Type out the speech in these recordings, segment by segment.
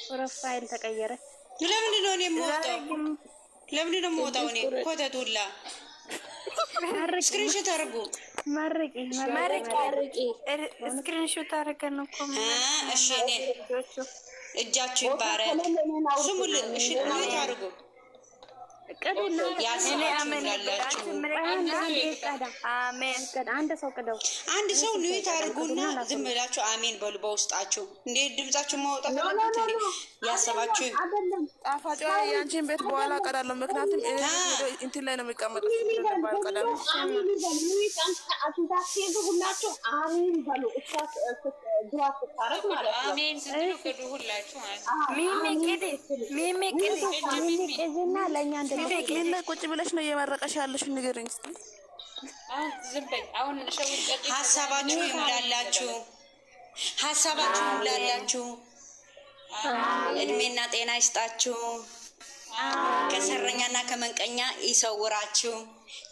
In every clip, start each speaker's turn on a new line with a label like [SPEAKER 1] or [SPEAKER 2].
[SPEAKER 1] ፕሮፋይል ተቀየረ።
[SPEAKER 2] ለምንድን ነው የምወጣው? ለምንድን ነው የምወጣው? እኔ ኮተቱላ ስክሪንሾት አድርጉ።
[SPEAKER 1] መርቂ
[SPEAKER 3] ስክሪንሾት አድርገን እኮ
[SPEAKER 2] እሺ፣ እኔ እጃችሁ ይባረክ። ስሙልኝ። እሺ፣ ምን ታርጉ? አንድ ሰው ኒውት አድርጉና ዝም ብላችሁ አሜን በሉ። በውስጣችሁ እንዴ ድምጻችሁ ማውጣት አለበት እንዴ? ያሰባችሁ
[SPEAKER 4] ጣፋጭ ያንቺን ቤት በኋላ ቀዳለሁ። ምክንያቱም እንትን ላይ ነው የሚቀመጡት። ሁላችሁ አሜን በሉ። ቁጭ ብለሽ ነው እየመረቀሽ ያለሽ? ንገረኝ እስኪ።
[SPEAKER 2] ሀሳባችሁ ይሙላላችሁ፣ ሀሳባችሁ ይሙላላችሁ። እድሜና ጤና ይስጣችሁ። ከሰረኛና ከመንቀኛ ይሰውራችሁ።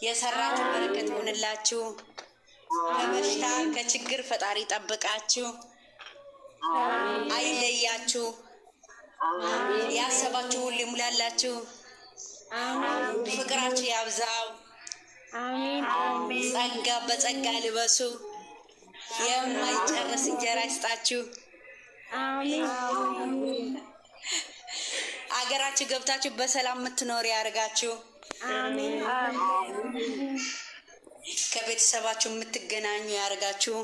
[SPEAKER 2] የሰራችሁ በረከት ይሁንላችሁ። ከበሽታ ከችግር ፈጣሪ ጠብቃችሁ፣ አይለያችሁ። ያሰባችሁ ሁሉ ይሙላላችሁ። ፍቅራችሁ ያብዛው። ጸጋ በጸጋ ልበሱ። የማይጨርስ እንጀራ ይስጣችሁ። አገራችሁ ገብታችሁ በሰላም የምትኖር ያርጋችሁ። ከቤተሰባችሁ የምትገናኙ ያርጋችሁ።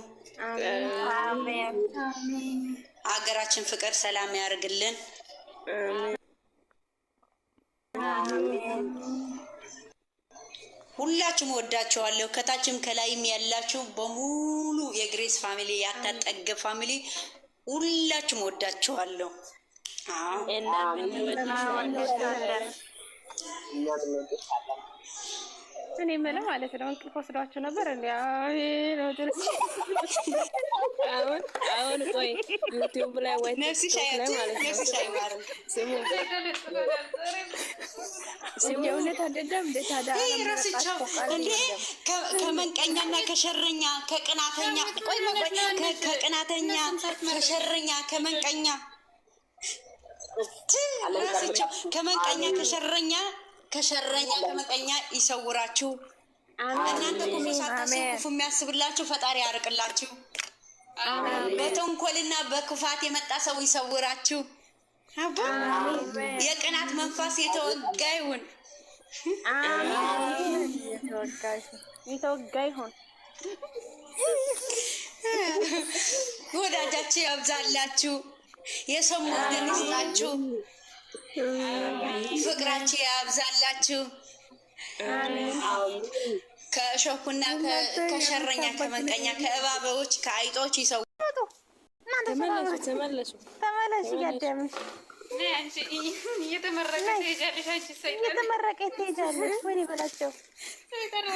[SPEAKER 2] አገራችን ፍቅር ሰላም ያርግልን። ሁላችሁም ወዳችኋለሁ። ከታችም ከላይም ያላችሁ በሙሉ የግሬስ ፋሚሊ፣ ያታጠገ ፋሚሊ ሁላችሁም ወዳችኋለሁ።
[SPEAKER 1] እኔ ምን ማለት ነው? እንቅልፍ ወስዷችሁ ነበር እንዴ?
[SPEAKER 3] አሁን ቆይ ዩቲዩብ ላይ ወይ
[SPEAKER 2] ነፍስሽ አይማርም።
[SPEAKER 1] የእውነት አይደለም እንዴ? ታዲያ
[SPEAKER 2] ራስቸው እንዴ ከመንቀኛና ከሸረኛ ከቅናተኛ ከቅናተኛ ከሸረኛ ከመንቀኛ ራስቸው ከመንቀኛ ከሸረኛ ከመንቀኛ ይሰውራችሁ። እናንተ ክፉ ሳታስቡ ክፉ የሚያስብላችሁ ፈጣሪ ያርቅላችሁ። በተንኮልና በክፋት የመጣ ሰው ይሰውራችሁ። አባ የቅናት መንፈስ የተወጋ ይሁን።
[SPEAKER 1] የተወጋ ይሁን።
[SPEAKER 2] ወዳጃችሁ ያብዛላችሁ። የሰው ሞገድ ይስጣችሁ። ፍቅራችሁ ያብዛላችሁ። ከሾኩና ከሸረኛ ከመንቀኛ ከእባቦች ከአይጦች ይሰው።
[SPEAKER 3] ተመለሱ።
[SPEAKER 1] እያደምሽ እየተመረቀ ትሄጃለሽ። ወይኔ በላቸው።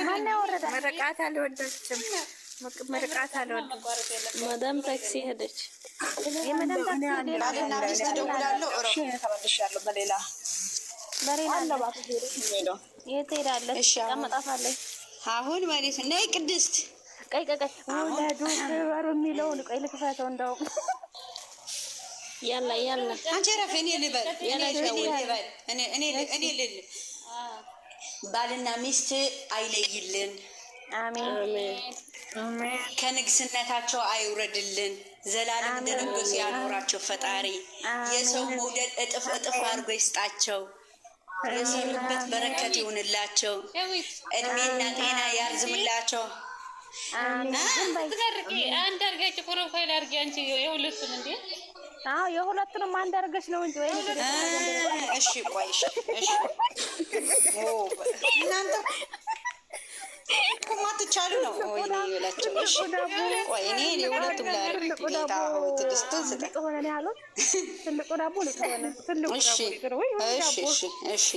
[SPEAKER 1] ማን ያወረዳ?
[SPEAKER 4] መርቃት አልወደችም። መርቃት አልወደም።
[SPEAKER 3] ማዳም ታክሲ ሄደች።
[SPEAKER 1] የመዳም ታክሲ
[SPEAKER 2] ባልና ሚስት ደውላለሁ። ተመልሻለሁ። በሌላ
[SPEAKER 1] የት ሄዳለች? ቀመጣፋለች።
[SPEAKER 2] አሁን ማለት ነይ ቅድስት
[SPEAKER 1] ቀይ ወለዱ ወሩ የሚለውን ቆይ ልክፈተው። እንደውም
[SPEAKER 3] ያላ
[SPEAKER 2] አንቺ ረፍ እኔ ልበል እኔ ልል ባልና ሚስት አይለይልን።
[SPEAKER 1] አሜን።
[SPEAKER 2] ከንግስነታቸው አይውረድልን። ዘላለም እንደነገሱ ያኖራቸው ፈጣሪ። የሰው መውደድ እጥፍ አድርጎ ይስጣቸው። የሰሩበት በረከት ይሁንላቸው። እድሜና ጤና ያርዝምላቸው።
[SPEAKER 5] አንድ አድርጋችሁ ፕሮፋይል አድርጊ። አንቺ የሁለቱም እንዴ?
[SPEAKER 1] አዎ የሁለቱንም አንድ አድርገሽ ነው እንጂ ወይ?
[SPEAKER 2] እሺ ቆይ እሺ እናንተ ማትቻሉ ነው ወይ ይላችሁ? እሺ ቆይ እኔ የሁለቱም ላይ ጌታ ሆይ ትዕግስቱን ስጠኝ።
[SPEAKER 1] ትልቁ ዳቦ ሊሆነ ትልቁ
[SPEAKER 2] እሺ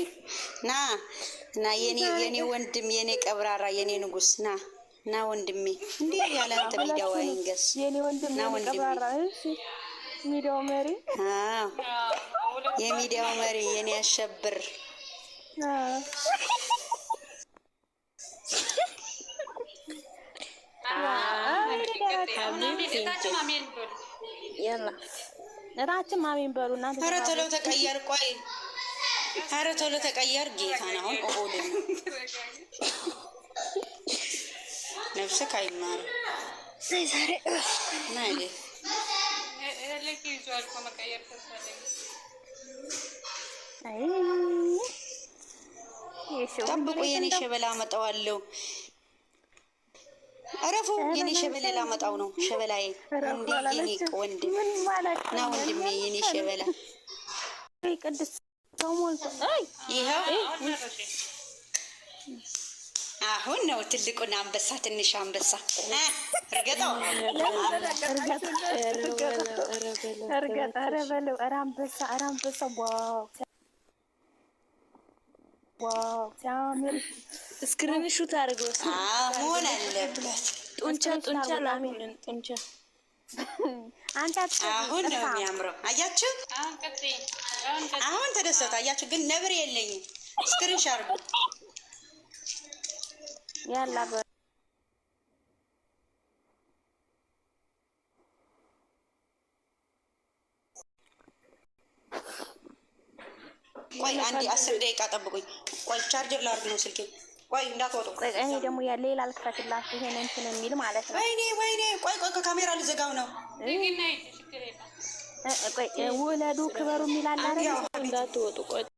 [SPEAKER 2] ና የኔ ወንድም የኔ ቀብራራ የኔ ንጉስ ና ወንድሜ እንዴ ያለ አንተ ሚዲያው አይንገስ
[SPEAKER 1] የኔ ወንድም
[SPEAKER 2] ና ወንድሜ።
[SPEAKER 1] እሺ ሚዲያው መሪ
[SPEAKER 2] የሚዲያው መሪ የኔ አሸብር
[SPEAKER 3] يلا
[SPEAKER 1] እራችን ማሚን በሉ እናንተ።
[SPEAKER 2] ኧረ ቶሎ ተቀየር። ቆይ ኧረ ቶሎ ተቀየር። ጌታን አሁን ኦኦል ነፍስህ አይማርም። ናይሌ ጠብቁ። የኔ ሸበላ አመጣዋለሁ። እረፉ። የኔ ሸበላ ላመጣው ነው። ሸበላዬ እንዴ የኔ ወንድም ና ወንድሜ፣ የኔ ሸበላ
[SPEAKER 1] ቅድስት ሰው ሞልቶ
[SPEAKER 2] ይኸው አሁን ነው ትልቁን አንበሳ ትንሽ አንበሳ እርገጠው
[SPEAKER 1] እርገጥ። ኧረ በለው። ኧረ አንበሳ፣ ኧረ አንበሳ። ዋው ሲያምር።
[SPEAKER 3] ስክሪን ሹት አድርገው
[SPEAKER 2] መሆን አለበት።
[SPEAKER 3] ጡንቻ ላሚልን ጡንቻ
[SPEAKER 1] አንተ
[SPEAKER 2] አሁን ነው የሚያምረው። አያችሁ አሁን ተደሰቱ። አያችሁ ግን ነብር የለኝም። ስክሪን ሻርጉ
[SPEAKER 1] ያላ
[SPEAKER 2] ቆይ አንዴ 10 ደቂቃ ጠብቁኝ። ቆይ ቻርጀር ላድርግ ነው ስልኬ። ቆይ እንዳትወጡ።
[SPEAKER 1] ቆይ እኔ ደግሞ ሌላ ልክፈትላችሁ ይሄን እንትን የሚል ማለት ነው።
[SPEAKER 2] ወይኔ ቆይ ካሜራ ልዘጋው ነው።
[SPEAKER 1] ቆይ ውለዱ ክበሩ የሚል አለ አይደል?
[SPEAKER 3] እንዳትወጡ ቆይ